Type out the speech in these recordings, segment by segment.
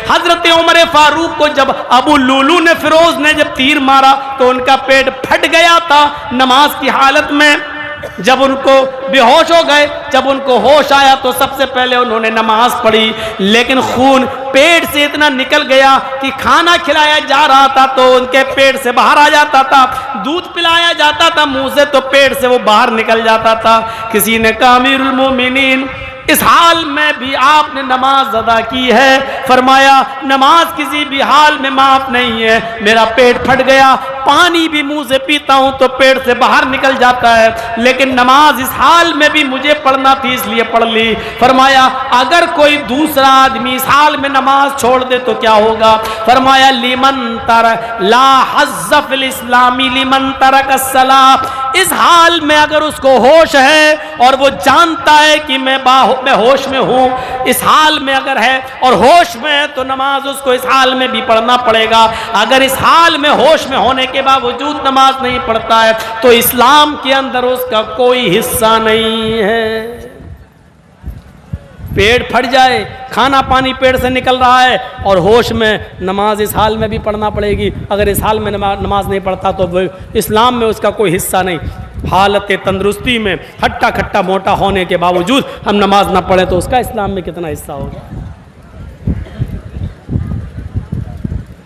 حضرت عمر فاروق کو جب ابو لولو نے فیروز نے جب تیر مارا تو ان کا پیٹ پھٹ گیا تھا نماز کی حالت میں. جب ان کو بے ہوش ہو گئے, جب ان کو ہوش آیا تو سب سے پہلے انہوں نے نماز پڑھی, لیکن خون پیٹ سے اتنا نکل گیا کہ کھانا کھلایا جا رہا تھا تو ان کے پیٹ سے باہر آ جاتا تھا, دودھ پلایا جاتا تھا منہ سے تو پیٹ سے وہ باہر نکل جاتا تھا. کسی نے کہا امیر المومنین اس حال میں بھی آپ نے نماز ادا کی ہے؟ فرمایا نماز کسی بھی حال میں معاف نہیں ہے, میرا پیٹ پھٹ گیا, پانی بھی منہ سے پیتا ہوں تو پیٹ سے باہر نکل جاتا ہے, لیکن نماز اس حال میں بھی مجھے پڑھنا تھی اس لیے پڑھ لی. فرمایا اگر کوئی دوسرا آدمی اس حال میں نماز چھوڑ دے تو کیا ہوگا؟ فرمایا لمن ترک لا حظ فی الاسلام لمن ترک الصلاۃ. اس حال میں اگر اس کو ہوش ہے اور وہ جانتا ہے کہ میں ہوش میں ہوں, اس حال میں اگر ہے اور ہوش میں ہے تو نماز اس کو اس حال میں بھی پڑھنا پڑے گا. اگر اس حال میں ہوش میں ہونے کے باوجود نماز نہیں پڑھتا ہے تو اسلام کے اندر اس کا کوئی حصہ نہیں ہے. پیٹ پھٹ جائے, کھانا پانی پیٹ سے نکل رہا ہے اور ہوش میں, نماز اس حال میں بھی پڑھنا پڑے گی. اگر اس حال میں نماز نہیں پڑھتا تو اسلام میں اس کا کوئی حصہ نہیں. حالت تندرستی میں ہٹا کھٹا موٹا ہونے کے باوجود ہم نماز نہ پڑھیں تو اس کا اسلام میں کتنا حصہ ہوگا؟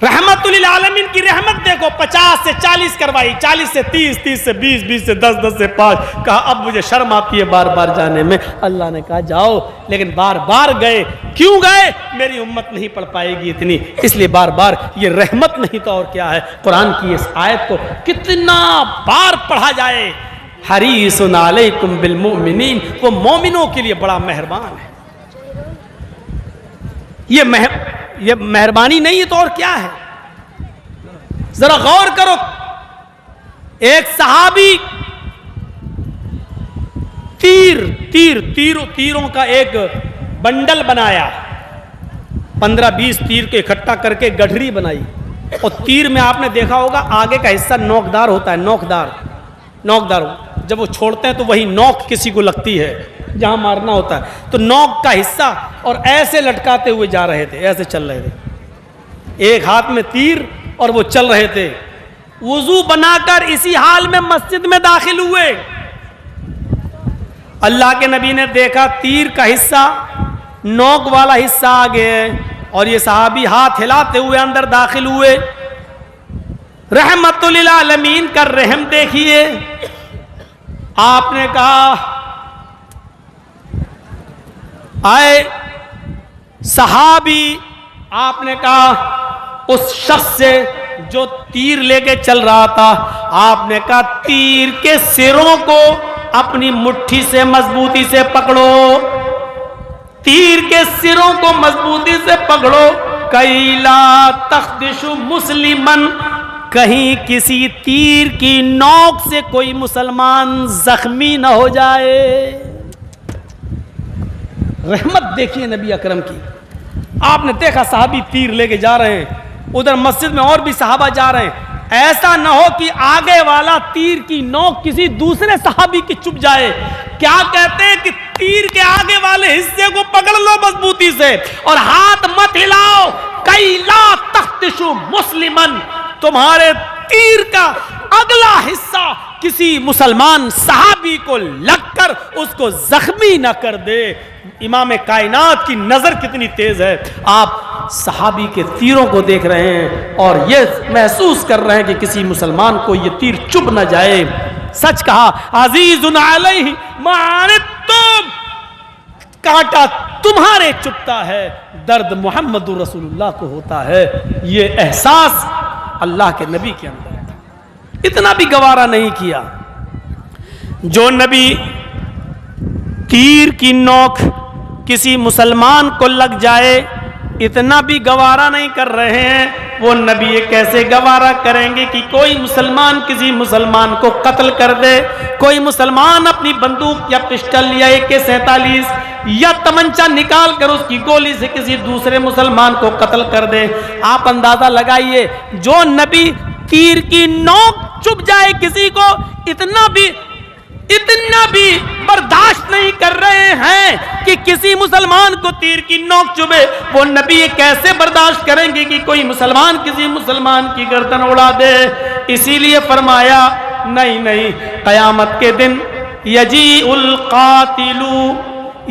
رحمت للعالمین کی رحمت دیکھو, 50 سے 40 کروائی, 40 سے 30, 30 سے 20, 20 سے 10, 10 سے 5. کہا اب مجھے شرم آتی ہے بار بار جانے میں. اللہ نے کہا جاؤ, لیکن بار بار گئے. کیوں گئے؟ میری امت نہیں پڑھ پائے گی اتنی, اس لیے بار بار. یہ رحمت نہیں تو اور کیا ہے؟ قرآن کی اس آیت کو کتنا بار پڑھا جائے. حریص علیکم بالمؤمنین, وہ مومنوں کے لیے بڑا مہربان ہے. یہ مہربانی نہیں ہے تو اور کیا ہے؟ ذرا غور کرو. ایک صحابی تیروں کا ایک بنڈل بنایا, 15-20 تیر کے اکٹھا کر کے گٹھری بنائی. اور تیر میں آپ نے دیکھا ہوگا آگے کا حصہ نوکدار ہوتا ہے, نوکدار. جب وہ چھوڑتے ہیں تو وہی نوک کسی کو لگتی ہے جہاں مارنا ہوتا ہے, تو نوک کا حصہ, اور ایسے لٹکاتے ہوئے جا رہے تھے, ایسے چل رہے تھے, ایک ہاتھ میں تیر اور وہ چل رہے تھے. وضو بنا کر اسی حال میں مسجد میں داخل ہوئے. اللہ کے نبی نے دیکھا تیر کا حصہ, نوک والا حصہ آگے ہے, اور یہ صحابی ہاتھ ہلاتے ہوئے اندر داخل ہوئے. رحمت للعالمین کا رحم دیکھیے. آپ نے کہا آئے صحابی, آپ نے کہا اس شخص سے جو تیر لے کے چل رہا تھا, آپ نے کہا تیر کے سروں کو اپنی مٹھی سے مضبوطی سے پکڑو, تیر کے سروں کو مضبوطی سے پکڑو. کئی لا تخدش مسلمن, کہیں کسی تیر کی نوک سے کوئی مسلمان زخمی نہ ہو جائے. رحمت دیکھیے نبی اکرم کی. آپ نے دیکھا صحابی تیر لے کے جا رہے ہیں, ادھر مسجد میں اور بھی صحابہ جا رہے ہیں. ایسا نہ ہو کہ آگے والا تیر کی نوک کسی دوسرے صحابی کی چپ جائے. کیا کہتے ہیں کہ تیر کے آگے والے حصے کو پکڑ لو مضبوطی سے اور ہاتھ مت ہلاؤ. کئی لا تخدشوا مسلمن, تمہارے تیر کا اگلا حصہ کسی مسلمان صحابی کو لگ کر اس کو زخمی نہ کر دے. امام کائنات کی نظر کتنی تیز ہے. آپ صحابی کے تیروں کو دیکھ رہے ہیں اور یہ محسوس کر رہے ہیں کہ کسی مسلمان کو یہ تیر چبھ نہ جائے. سچ کہا, عزیز علیہ ما عنتم, کانٹا تمہارے چبھتا ہے, درد محمد رسول اللہ کو ہوتا ہے. یہ احساس اللہ کے نبی کے اندر ہے. اتنا بھی گوارا نہیں کیا. جو نبی تیر کی نوک کسی مسلمان کو لگ جائے اتنا بھی گوارا نہیں کر رہے ہیں, وہ نبی کیسے گوارا کریں گے کہ کوئی مسلمان کسی مسلمان کو قتل کر دے, کوئی مسلمان اپنی بندوق یا پسٹل یا AK-47 یا تمنچا نکال کر اس کی گولی سے کسی دوسرے مسلمان کو قتل کر دے. آپ اندازہ لگائیے, جو نبی تیر کی نوک چبھ جائے کسی کو, اتنا بھی اتنا بھی برداشت نہیں کر رہے ہیں کہ کسی مسلمان کو تیر کی نوک چبھے. وہ نبی کیسے برداشت کریں گے کہ کوئی مسلمان کسی مسلمان کی گردن اڑا دے؟ اسی لیے فرمایا نہیں، قیامت کے دن یجیء القاتل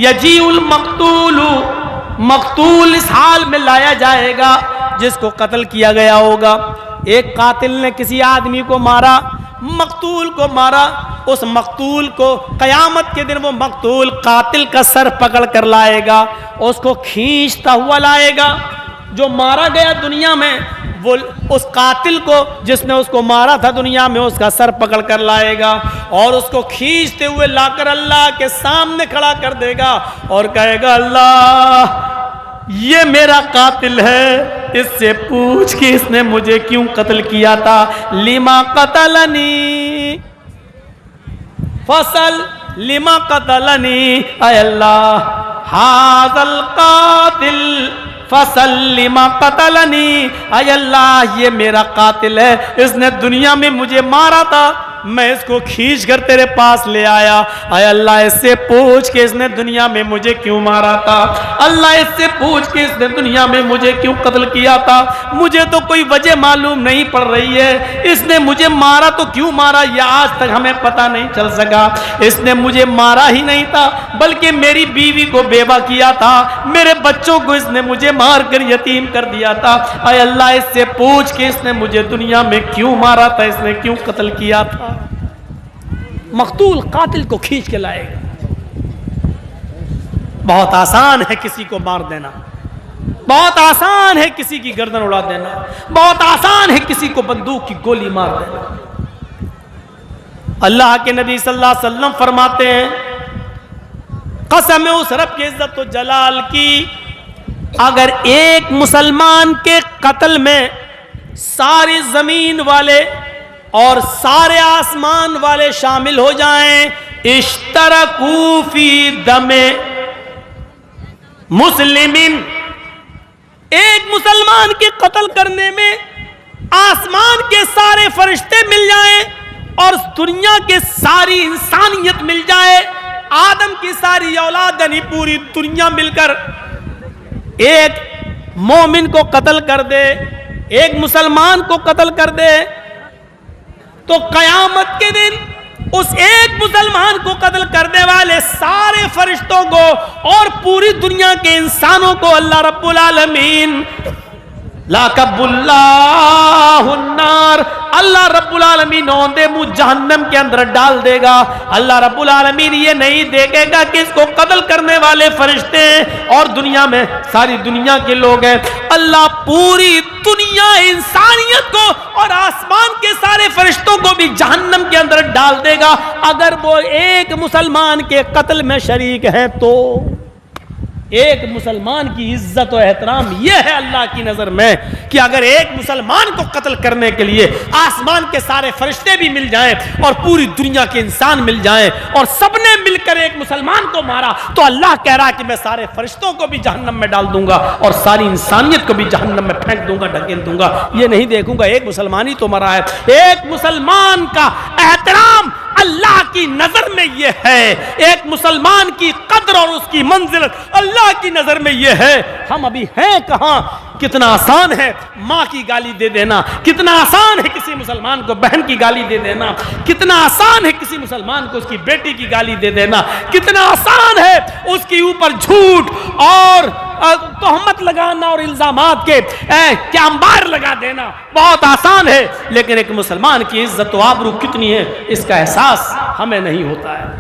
یجیء المقتول، مقتول اس حال میں لایا جائے گا جس کو قتل کیا گیا ہوگا. ایک قاتل نے کسی آدمی کو مارا، مقتول کو مارا، اس مقتول کو قیامت کے دن وہ مقتول قاتل کا سر پکڑ کر لائے گا، اس کو کھینچتا ہوا لائے گا. جو مارا گیا دنیا میں وہ اس قاتل کو جس نے اس کو مارا تھا دنیا میں اس کا سر پکڑ کر لائے گا اور اس کو کھینچتے ہوئے لا کر اللہ کے سامنے کھڑا کر دے گا اور کہے گا اللہ یہ میرا قاتل ہے، اس سے پوچھ کہ اس نے مجھے کیوں قتل کیا تھا. لما قتلنی فصل لما قتلنی، اے اللہ ھذا القاتل فصل لما قتلنی، اے اللہ یہ میرا قاتل ہے، اس نے دنیا میں مجھے مارا تھا، میں اس کو کھینچ کر تیرے پاس لے آیا. اے اللہ اس سے پوچھ کہ اس نے دنیا میں مجھے کیوں مارا تھا، اللہ اس سے پوچھ کہ اس نے دنیا میں مجھے کیوں قتل کیا تھا. مجھے تو کوئی وجہ معلوم نہیں پڑ رہی ہے، اس نے مجھے مارا تو کیوں مارا یہ آج تک ہمیں پتہ نہیں چل سکا. اس نے مجھے مارا ہی نہیں تھا بلکہ میری بیوی کو بیوہ کیا تھا، میرے بچوں کو اس نے مجھے مار کر یتیم کر دیا تھا. اے اللہ اس سے پوچھ کہ اس نے مجھے دنیا میں کیوں مارا تھا، اس نے کیوں قتل کیا تھا. مقتول قاتل کو کھینچ کے لائے گا. بہت آسان ہے کسی کو مار دینا، بہت آسان ہے کسی کی گردن اڑا دینا، بہت آسان ہے کسی کو بندوق کی گولی مار دینا. اللہ کے نبی صلی اللہ علیہ وسلم فرماتے ہیں قسم ہے اس رب کی عزت و جلال کی، اگر ایک مسلمان کے قتل میں ساری زمین والے اور سارے آسمان والے شامل ہو جائیں، اشترکوا فی دم مسلمین، ایک مسلمان کے قتل کرنے میں آسمان کے سارے فرشتے مل جائیں اور دنیا کے ساری انسانیت مل جائے، آدم کی ساری اولاد یعنی پوری دنیا مل کر ایک مومن کو قتل کر دے، ایک مسلمان کو قتل کر دے، تو قیامت کے دن اس ایک مسلمان کو قتل کرنے والے سارے فرشتوں کو اور پوری دنیا کے انسانوں کو اللہ رب العالمین لاکب اللہ النار، اللہ رب العالمین اوندے منہ جہنم کے اندر ڈال دے گا. اللہ رب العالمین یہ نہیں دیکھے گا کہ اس کو قتل کرنے والے فرشتے اور دنیا میں ساری دنیا کے لوگ ہیں، اللہ پوری دنیا انسانیت کو اور آسمان کے سارے فرشتوں کو بھی جہنم کے اندر ڈال دے گا اگر وہ ایک مسلمان کے قتل میں شریک ہیں. تو ایک مسلمان کی عزت و احترام یہ ہے اللہ کی نظر میں کہ اگر ایک مسلمان کو قتل کرنے کے لیے آسمان کے سارے فرشتے بھی مل جائیں اور پوری دنیا کے انسان مل جائیں اور سب نے مل کر ایک مسلمان کو مارا تو اللہ کہہ رہا کہ میں سارے فرشتوں کو بھی جہنم میں ڈال دوں گا اور ساری انسانیت کو بھی جہنم میں پھینک دوں گا، ڈھکیل دوں گا. یہ نہیں دیکھوں گا ایک مسلمان ہی تو مرا ہے. ایک مسلمان کا احترام اللہ کی نظر میں یہ ہے، ایک مسلمان کی قدر اور اس کی منزلت اللہ کی نظر میں یہ ہے. ہم ابھی ہیں کہاں؟ کتنا آسان ہے ماں کی گالی دے دینا، کتنا آسان ہے کسی مسلمان کو بہن کی گالی دے دینا، کتنا آسان ہے کسی مسلمان کو اس کی بیٹی کی گالی دے دینا، کتنا آسان ہے اس کے اوپر جھوٹ اور تہمت لگانا اور الزامات کے کیا انبار لگا دینا، بہت آسان ہے. لیکن ایک مسلمان کی عزت و آبرو کتنی ہے اس کا احساس ہمیں نہیں ہوتا ہے.